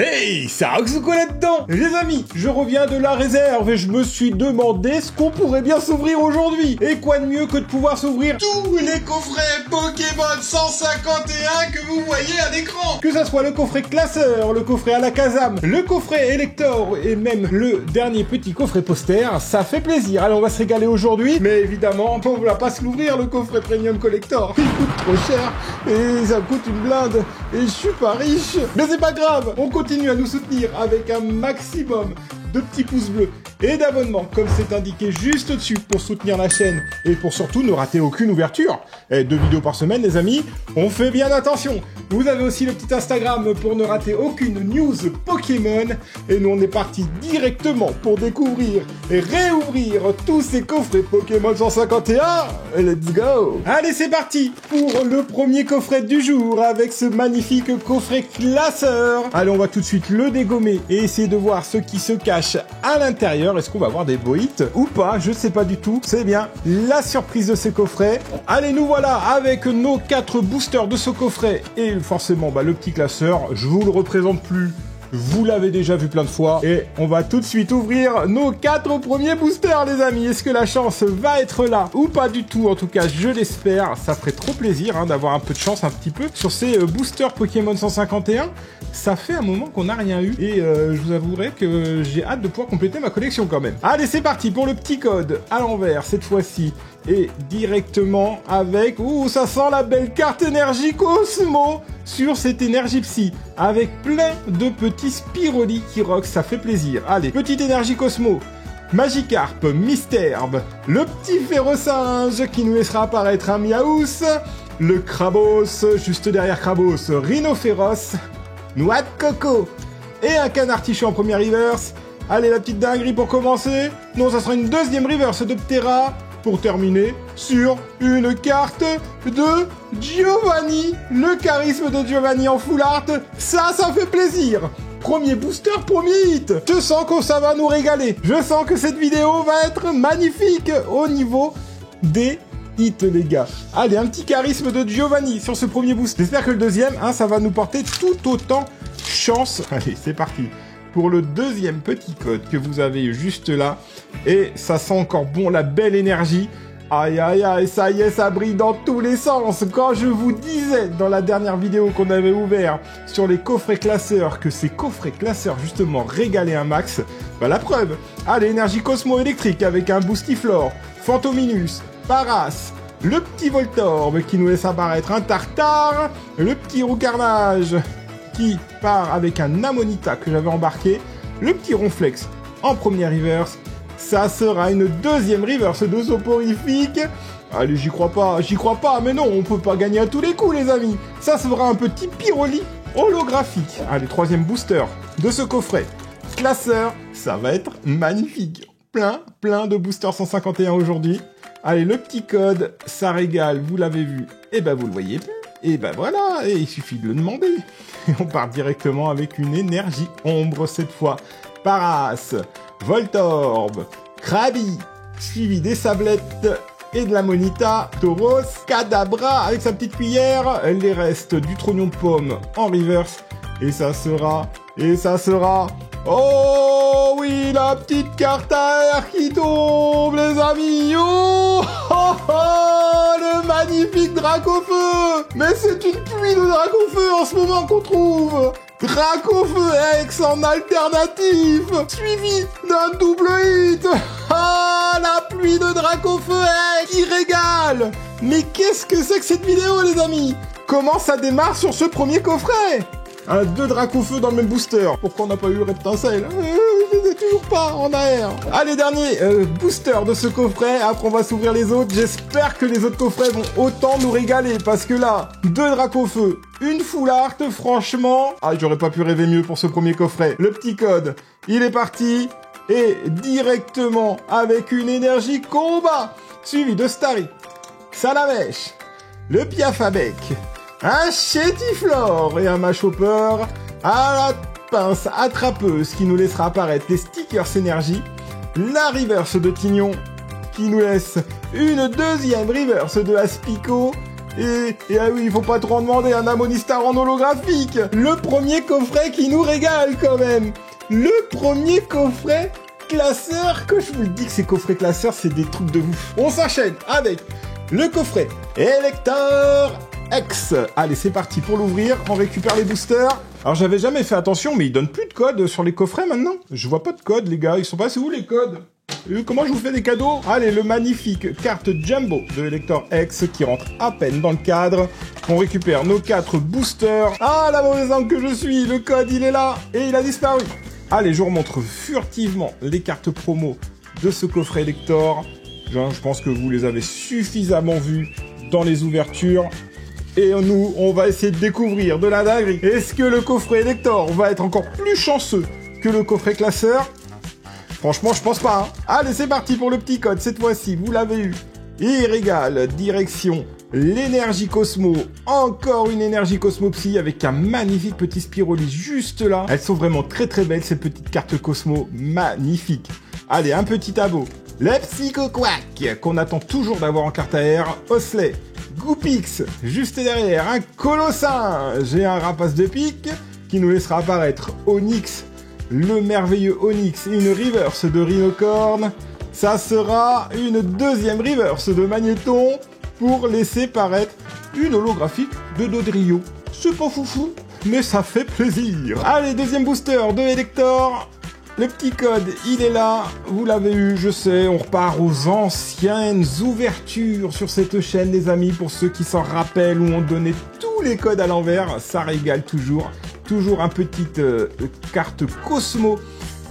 Hey, c'est Roxuko là-dedans. Les amis, je reviens de la réserve et je me suis demandé ce qu'on pourrait bien s'ouvrir aujourd'hui. Et quoi de mieux que de pouvoir s'ouvrir tous les coffrets Pokémon 151 que vous voyez à l'écran. Que ça soit le coffret classeur, le coffret Alakazam, le coffret Elector et même le dernier petit coffret poster, ça fait plaisir. Alors on va se régaler aujourd'hui, mais évidemment, on ne va pas se l'ouvrir le coffret Premium Collector. Il coûte trop cher et ça coûte une blinde et je suis pas riche. Mais c'est pas grave, on continue à nous soutenir avec un maximum de petits pouces bleus et d'abonnements comme c'est indiqué juste au-dessus pour soutenir la chaîne et pour surtout ne rater aucune ouverture. Et 2 vidéos par semaine les amis, on fait bien attention. Vous avez aussi le petit Instagram pour ne rater aucune news Pokémon et nous on est parti directement pour découvrir et réouvrir tous ces coffrets Pokémon 151. Let's go. Allez c'est parti pour le premier coffret du jour avec ce magnifique coffret classeur. Allez on va tout de suite le dégommer et essayer de voir ce qui se cache à l'intérieur. Est-ce qu'on va avoir des beaux hits ou pas? Je sais pas du tout. C'est bien la surprise de ces coffrets. Allez, nous voilà avec nos 4 boosters de ce coffret et forcément le petit classeur. Je vous le représente plus. Vous l'avez déjà vu plein de fois. Et on va tout de suite ouvrir nos 4 premiers boosters, les amis. Est-ce que la chance va être là ou pas du tout? En tout cas, je l'espère. Ça ferait trop plaisir d'avoir un peu de chance un petit peu sur ces boosters Pokémon 151. Ça fait un moment qu'on n'a rien eu. Et je vous avouerai que j'ai hâte de pouvoir compléter ma collection quand même. Allez, c'est parti pour le petit code à l'envers cette fois-ci. Et directement avec... Ouh, ça sent la belle carte énergie Cosmo sur cette énergie psy. Avec plein de petits Spiroli qui rock, ça fait plaisir. Allez, petite énergie Cosmo. Magikarp, Misterbe, le petit Férosinge qui nous laissera apparaître un Miaous, le Crabos, juste derrière Crabos, Rhinophéros, Noix de Coco et un Canard Tichu en première reverse. Allez, la petite dinguerie pour commencer. Non, ça sera une deuxième reverse de Ptera. Pour terminer sur une carte de Giovanni, le charisme de Giovanni en full art, ça fait plaisir. Premier booster, premier hit. Je sens que ça va nous régaler. Je sens que cette vidéo va être magnifique au niveau des hits, les gars. Allez, un petit charisme de Giovanni sur ce premier booster. J'espère que le deuxième, ça va nous porter tout autant chance. Allez, c'est parti. Pour le deuxième petit code que vous avez juste là. Et ça sent encore bon la belle énergie. Aïe aïe aïe, ça y est, ça brille dans tous les sens. Quand je vous disais dans la dernière vidéo qu'on avait ouvert sur les coffrets classeurs que ces coffrets classeurs justement régalaient un max, la preuve. Allez, énergie Cosmo électrique avec un Boostiflore, Fantominus, Paras, le petit Voltorb qui nous laisse apparaître un Tartare, le petit Roucarnage qui part avec un Amonita que j'avais embarqué, le petit Ronflex en première reverse, ça sera une deuxième reverse de soporifique. Allez, j'y crois pas, mais non, on peut pas gagner à tous les coups les amis. Ça sera un petit Pyroli holographique. Allez, troisième booster de ce coffret. Classeur, ça va être magnifique. Plein de boosters 151 aujourd'hui. Allez, le petit code, ça régale, vous l'avez vu, et vous le voyez plus. Et voilà, et il suffit de le demander. Et on part directement avec une énergie ombre cette fois. Paras, Voltorb, Krabi, suivi des sablettes et de la Monita, Tauros, Kadabra avec sa petite cuillère, les restes du trognon de pomme en reverse. Et ça sera... Oh oui, la petite carte à air qui tombe, les amis. Oh, oh, oh, le magnifique Dracofeu. Mais c'est une pluie de Dracofeu en ce moment qu'on trouve. Dracofeu X en alternatif, suivi d'un double hit. Ah, la pluie de Dracofeu X qui régale. Mais qu'est-ce que c'est que cette vidéo, les amis? Comment ça démarre sur ce premier coffret? 2 Dracofeu dans le même booster. Pourquoi on n'a pas eu le Reptincelle? Je les ai toujours pas en AR. Allez, dernier booster de ce coffret. Après, on va s'ouvrir les autres. J'espère que les autres coffrets vont autant nous régaler. Parce que là, 2 Dracofeu, une full art, franchement... j'aurais pas pu rêver mieux pour ce premier coffret. Le petit code, il est parti. Et directement avec une énergie combat. Suivi de Starry, Salamèche, le Piafabec, un Chétiflore et un Machopper à la pince attrapeuse qui nous laissera apparaître les stickers énergie, la reverse de Tignon qui nous laisse une deuxième reverse de Aspico Et ah oui, il faut pas trop en demander, un Amonistar en holographique. Le premier coffret qui nous régale quand même. Le premier coffret classeur. Que je vous le dis que ces coffrets classeurs, c'est des trucs de ouf. On s'enchaîne avec le coffret Elector X. Allez, c'est parti pour l'ouvrir. On récupère les boosters. Alors, j'avais jamais fait attention, mais ils donnent plus de code sur les coffrets maintenant. Je vois pas de code, les gars. Ils sont passés où les codes? Comment je vous fais des cadeaux? Allez, le magnifique carte Jumbo de Elector X qui rentre à peine dans le cadre. On récupère nos 4 boosters. Ah, la mauvaise langue que je suis. Le code, il est là. Et il a disparu. Allez, je vous remontre furtivement les cartes promo de ce coffret Elector. Je pense que vous les avez suffisamment vues dans les ouvertures. Et nous, on va essayer de découvrir de la dinguerie. Est-ce que le coffret Elector va être encore plus chanceux que le coffret classeur? Franchement, je pense pas. Allez, c'est parti pour le petit code. Cette fois-ci, vous l'avez eu. Et régale, direction l'énergie Cosmo. Encore une énergie Cosmo Psy avec un magnifique petit Spiroli juste là. Elles sont vraiment très très belles, ces petites cartes Cosmo. Magnifiques. Allez, un petit abo. Le Psycho Quack, qu'on attend toujours d'avoir en carte AR. Osley. Goopix, juste derrière, un Colossin. J'ai un rapace de pique qui nous laissera apparaître Onyx, le merveilleux Onyx, et une reverse de Rhinocorn. Ça sera une deuxième reverse de Magnéton pour laisser paraître une holographique de Dodrio. C'est pas foufou, mais ça fait plaisir. Allez, deuxième booster de Elector. Le petit code, il est là, vous l'avez eu, je sais, on repart aux anciennes ouvertures sur cette chaîne, les amis, pour ceux qui s'en rappellent, où on donnait tous les codes à l'envers, ça régale toujours. Toujours un petite carte Cosmo,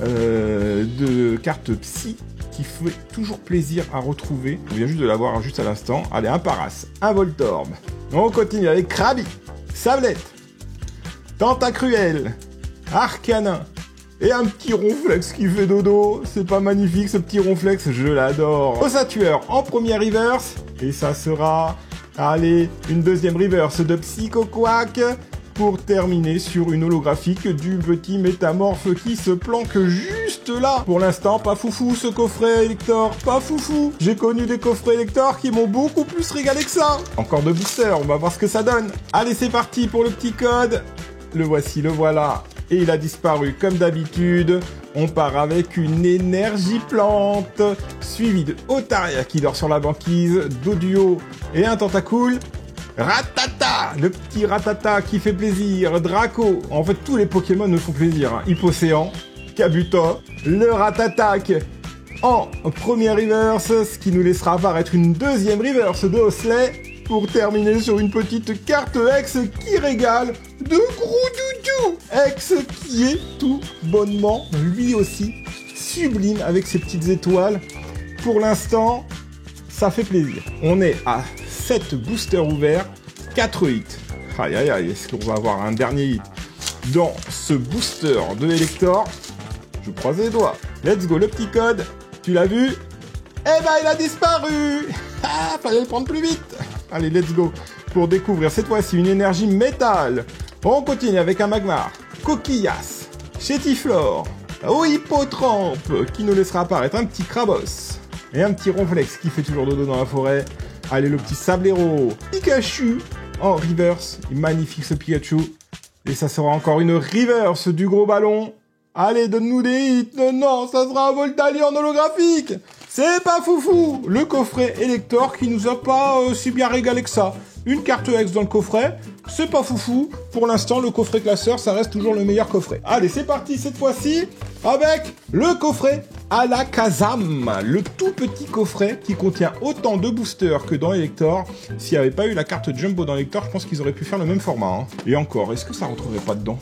de carte Psy, qui fait toujours plaisir à retrouver. On vient juste de l'avoir juste à l'instant. Allez, un Paras, un Voltorb. On continue avec Krabi, Sablette, Tentacruel, Arcanin, et un petit Ronflex qui fait dodo. C'est pas magnifique ce petit Ronflex, je l'adore. Ossatueur en première reverse. Et ça sera, allez, une deuxième reverse de Psycho Quack. Pour terminer sur une holographique du petit métamorphe qui se planque juste là. Pour l'instant, pas foufou ce coffret Elector, pas foufou. J'ai connu des coffrets Elector qui m'ont beaucoup plus régalé que ça. Encore de boosters, on va voir ce que ça donne. Allez, c'est parti pour le petit code. Le voici, le voilà. Et il a disparu comme d'habitude. On part avec une énergie plante, suivie de Otaria qui dort sur la banquise, Doduo et un Tentacool. Ratata, le petit Ratata qui fait plaisir, Draco. En fait, tous les Pokémon me font plaisir. Hypocéan, Kabuto, le Ratatak en première reverse, ce qui nous laissera apparaître une deuxième reverse de Osley. Pour terminer sur une petite carte X qui régale de gros doudou. X qui est tout bonnement, lui aussi, sublime avec ses petites étoiles. Pour l'instant, ça fait plaisir. On est à 7 boosters ouverts, 4 hits. Aïe aïe aïe, est-ce qu'on va avoir un dernier hit dans ce booster de Elector? Je croise les doigts. Let's go, le petit code. Tu l'as vu? Eh ben, il a disparu. Ah, fallait le prendre plus vite. Allez, let's go. Pour découvrir cette fois-ci une énergie métal. On continue avec un Magmar, Coquillas, Chétiflore, Hippotrampe, qui nous laissera apparaître un petit Krabos. Et un petit Ronflex qui fait toujours dodo dans la forêt. Allez, le petit Sablero, Pikachu en reverse. Magnifique ce Pikachu. Et ça sera encore une reverse du gros ballon. Allez, donne-nous des hits. Non, ça sera un Voltali en holographique. C'est pas foufou. Le coffret Elector qui nous a pas si bien régalé que ça. Une carte X dans le coffret, c'est pas foufou. Pour l'instant, le coffret classeur, ça reste toujours le meilleur coffret. Allez, c'est parti cette fois-ci avec le coffret Alakazam. Le tout petit coffret qui contient autant de boosters que dans Elector. S'il n'y avait pas eu la carte Jumbo dans Elector, je pense qu'ils auraient pu faire le même format. Et encore, est-ce que ça rentrerait pas dedans ?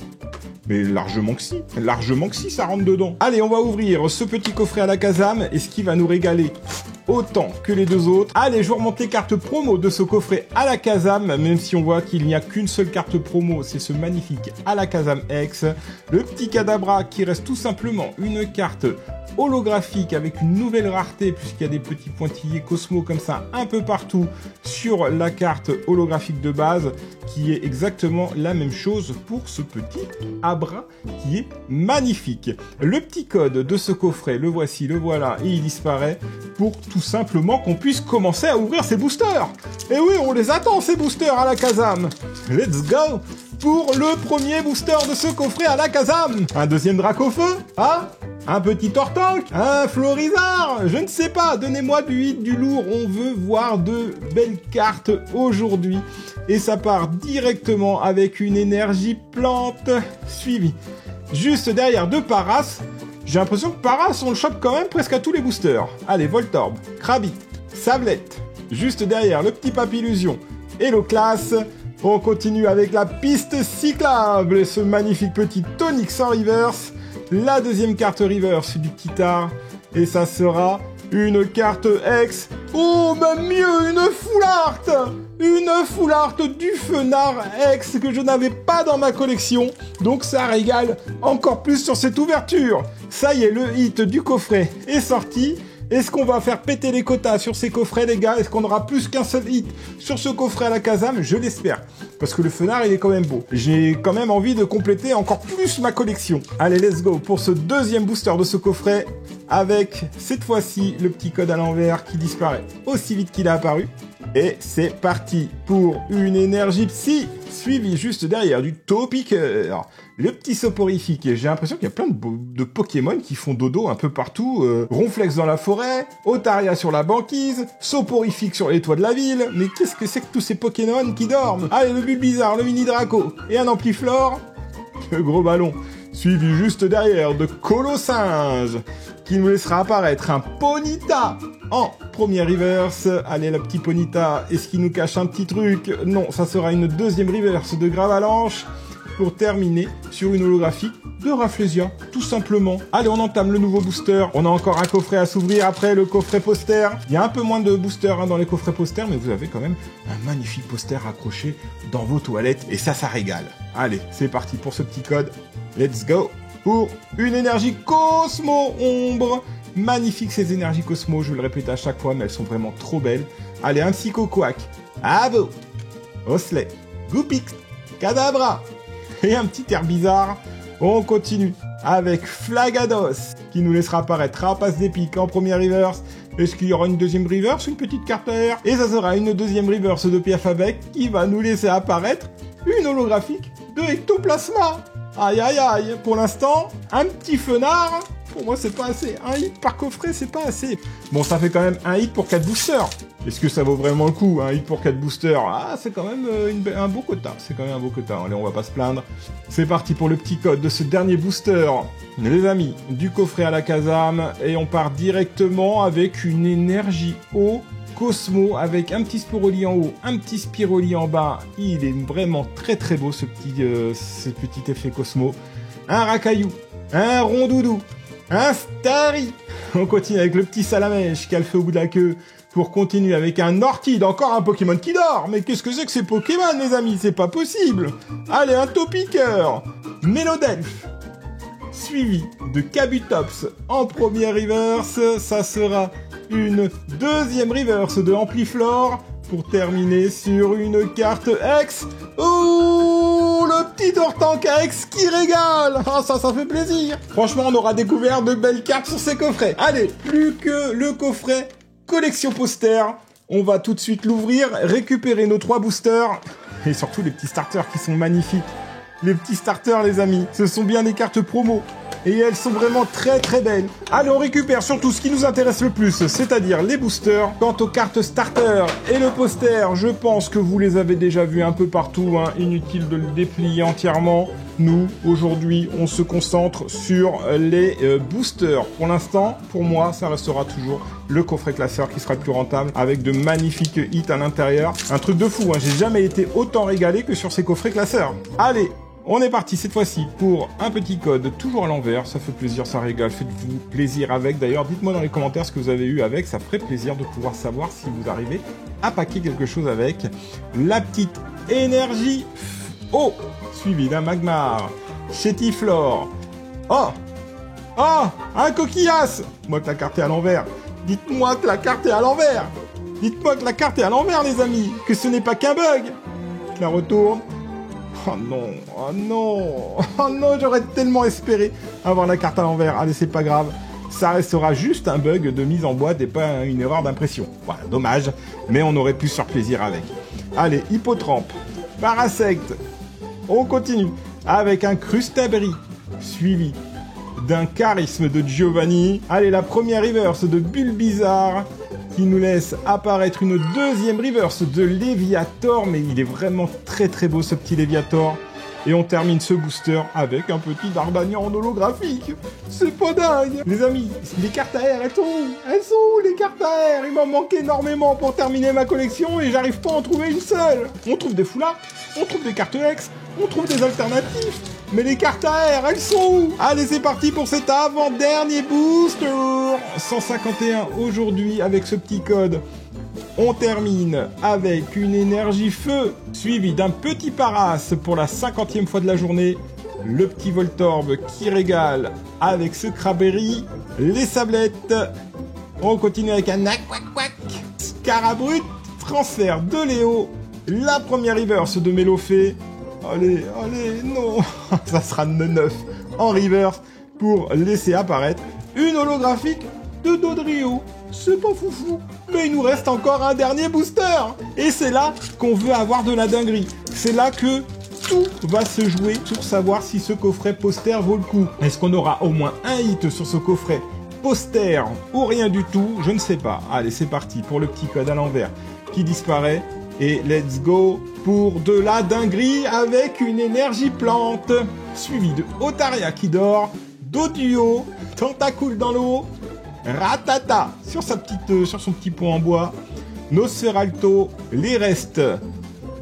Mais largement que si, ça rentre dedans. Allez, on va ouvrir ce petit coffret Alakazam. Et ce qui va nous régaler autant que les deux autres. Allez, je vais remonter carte promo de ce coffret Alakazam, même si on voit qu'il n'y a qu'une seule carte promo, c'est ce magnifique Alakazam X. Le petit Kadabra qui reste tout simplement une carte holographique avec une nouvelle rareté puisqu'il y a des petits pointillés Cosmo comme ça un peu partout sur la carte holographique de base qui est exactement la même chose pour ce petit Abra qui est magnifique. Le petit code de ce coffret, le voici, le voilà et il disparaît pour tout simplement qu'on puisse commencer à ouvrir ces boosters. Et oui, on les attend ces boosters à la Kazam. Let's go pour le premier booster de ce coffret à la Kazam. Un deuxième Dracofeu, hein? Un petit Tortank, un Florizard, je ne sais pas, donnez-moi du hit, du lourd, on veut voir de belles cartes aujourd'hui. Et ça part directement avec une énergie plante, suivie juste derrière de Paras. J'ai l'impression que Paras, on le chope quand même presque à tous les boosters. Allez, Voltorb, Krabi, Sablette, juste derrière le petit Papillusion, Hello-Class. On continue avec la piste cyclable, ce magnifique petit Tonix en reverse. La deuxième carte reverse du petit art. Et ça sera une carte X. Oh, même mieux, une full art. Une full art du Fenard X que je n'avais pas dans ma collection. Donc ça régale encore plus sur cette ouverture. Ça y est, le hit du coffret est sorti. Est-ce qu'on va faire péter les quotas sur ces coffrets, les gars? Est-ce qu'on aura plus qu'un seul hit sur ce coffret à la Kazam? Je l'espère. Parce que le Fenard, il est quand même beau. J'ai quand même envie de compléter encore plus ma collection. Allez, let's go pour ce deuxième booster de ce coffret. Avec, cette fois-ci, le petit code à l'envers qui disparaît aussi vite qu'il a apparu. Et c'est parti pour une énergie psy, suivi juste derrière du Topiqueur. Le petit soporifique. J'ai l'impression qu'il y a plein de Pokémon qui font dodo un peu partout. Ronflex dans la forêt, Otaria sur la banquise, soporifique sur les toits de la ville. Mais qu'est-ce que c'est que tous ces Pokémon qui dorment? Allez, le Bulbizarre, le Mini Draco et un Ampliflore. Le gros ballon. Suivi juste derrière de Colossinge, qui nous laissera apparaître un Ponyta en premier reverse. Allez, le petit Ponyta, est-ce qu'il nous cache un petit truc? Non, ça sera une deuxième reverse de Gravalanche pour terminer sur une holographique de Rafflesia, tout simplement. Allez, on entame le nouveau booster. On a encore un coffret à s'ouvrir après le coffret poster. Il y a un peu moins de boosters dans les coffrets posters, mais vous avez quand même un magnifique poster accroché dans vos toilettes et ça régale. Allez, c'est parti pour ce petit code. Let's go pour une énergie Cosmo Ombre. Magnifique ces énergies Cosmo, je le répète à chaque fois, mais elles sont vraiment trop belles. Allez, un Psycho-Quack, Avo, Osley, Goopix, Kadabra et un petit Herbizarre. On continue avec Flagados qui nous laissera apparaître Rapace d'Épique en première reverse. Est-ce qu'il y aura une deuxième reverse, une petite carte AR? Et ça sera une deuxième reverse de Piafabec qui va nous laisser apparaître une holographique de Ectoplasma. Aïe aïe aïe, pour l'instant, un petit Fenard, pour moi c'est pas assez. Un hit par coffret, c'est pas assez. Bon, ça fait quand même un hit pour 4 boosters. Est-ce que ça vaut vraiment le coup, un hit pour 4 boosters? Ah, c'est quand même un beau quota. C'est quand même un beau quota. Allez, on va pas se plaindre. C'est parti pour le petit code de ce dernier booster. Les amis, du coffret à la Kazam. Et on part directement avec une énergie eau Cosmo avec un petit Sporoli en haut, un petit Spiroli en bas. Il est vraiment très très beau ce petit effet Cosmo. Un Racaillou, un Rondoudou, un Starry. On continue avec le petit Salamèche qui a le feu au bout de la queue pour continuer avec un Orchid, encore un Pokémon qui dort. Mais qu'est-ce que c'est que ces Pokémon, les amis? C'est pas possible. Allez, un Topiqueur, Mélodelph, suivi de Kabutops en première reverse. Ça sera une deuxième reverse de Ampliflore pour terminer sur une carte X. Oh, le petit Tortank X qui régale. Ah, ça fait plaisir. Franchement, on aura découvert de belles cartes sur ces coffrets. Allez, plus que le coffret collection poster. On va tout de suite l'ouvrir, récupérer nos 3 boosters et surtout les petits starters qui sont magnifiques. Les petits starters, les amis, ce sont bien des cartes promo. Et elles sont vraiment très très belles. Allez, on récupère surtout ce qui nous intéresse le plus, c'est-à-dire les boosters. Quant aux cartes starter et le poster, je pense que vous les avez déjà vus un peu partout, hein. Inutile de le déplier entièrement. Nous, aujourd'hui, on se concentre sur les boosters. Pour l'instant, pour moi, ça restera toujours le coffret classeur qui sera le plus rentable, avec de magnifiques hits à l'intérieur. Un truc de fou, hein. J'ai jamais été autant régalé que sur ces coffrets classeurs. Allez, on est parti cette fois-ci pour un petit code toujours à l'envers, ça fait plaisir, ça régale, faites-vous plaisir avec. D'ailleurs, dites-moi dans les commentaires ce que vous avez eu avec, ça ferait plaisir de pouvoir savoir si vous arrivez à paquer quelque chose avec. La petite énergie suivi d'un Magmar, Chétiflore, oh, Ah, un coquillasse. Moi que la carte est à l'envers. Dites-moi que la carte est à l'envers. Dites-moi que la carte est à l'envers, les amis. Que ce n'est pas qu'un bug. Je la retourne. Oh non, oh non, oh non, j'aurais tellement espéré avoir la carte à l'envers. Allez, c'est pas grave. Ça restera juste un bug de mise en boîte et pas une erreur d'impression. Voilà, dommage, mais on aurait pu se faire plaisir avec. Allez, Hippotrampe, Parasect. On continue avec un Crustabri, suivi d'un Charisme de Giovanni. Allez, la première reverse de Bulbizarre, qui nous laisse apparaître une deuxième reverse de Léviator, mais il est vraiment très très beau ce petit Léviator. Et on termine ce booster avec un petit Darbania en holographique. C'est pas dingue. Les amis, les cartes AR, elles sont où? Elles sont où les cartes AR? Il m'en manque énormément pour terminer ma collection et j'arrive pas à en trouver une seule. On trouve des foulards, on trouve des cartes X, on trouve des alternatifs. Mais les cartes AR, elles sont où? Allez, c'est parti pour cet avant-dernier booster. 151 aujourd'hui avec ce petit code. On termine avec une énergie feu, suivi d'un petit Paras pour la 50e fois de la journée. Le petit Voltorb qui régale avec ce Craberry. Les sablettes. On continue avec un Aquaquac. Scarabrut. Transfert de Léo. La première reverse de Mélofée. Allez, allez, non. Ça sera 9 en reverse pour laisser apparaître une holographique de Dodrio. C'est pas foufou, mais il nous reste encore un dernier booster. Et c'est là qu'on veut avoir de la dinguerie. C'est là que tout va se jouer pour savoir si ce coffret poster vaut le coup. Est-ce qu'on aura au moins un hit sur ce coffret poster ou rien du tout? Je ne sais pas. Allez, c'est parti pour le petit code à l'envers qui disparaît. Et let's go pour de la dinguerie avec une énergie plante. Suivi de Otaria qui dort, Doduo, Tentacool dans l'eau, Ratata sur son petit pont en bois, Nosferalto, les restes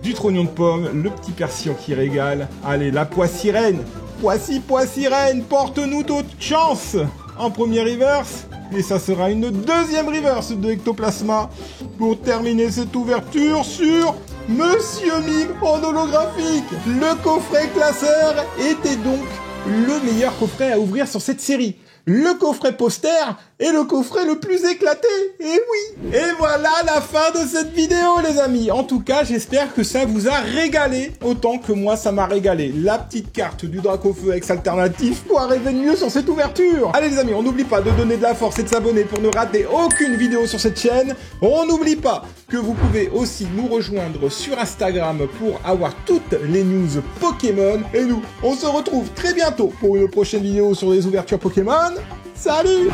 du trognon de pomme, le petit Persian qui régale. Allez, la Poissirène, Poissy-Poissirène, porte-nous d'autres chances en premier reverse. Et ça sera une deuxième reverse de Ectoplasma pour terminer cette ouverture sur Monsieur Mime en holographique. Le coffret classeur était donc le meilleur coffret à ouvrir sur cette série. Le coffret poster est le coffret le plus éclaté, et oui. Et voilà la fin de cette vidéo, les amis. En tout cas, j'espère que ça vous a régalé autant que moi ça m'a régalé. La petite carte du Dracofeu ex alternatif pour arriver mieux sur cette ouverture. Allez les amis, on n'oublie pas de donner de la force et de s'abonner pour ne rater aucune vidéo sur cette chaîne. On n'oublie pas que vous pouvez aussi nous rejoindre sur Instagram pour avoir toutes les news Pokémon. Et nous, on se retrouve très bientôt pour une prochaine vidéo sur les ouvertures Pokémon. Salut!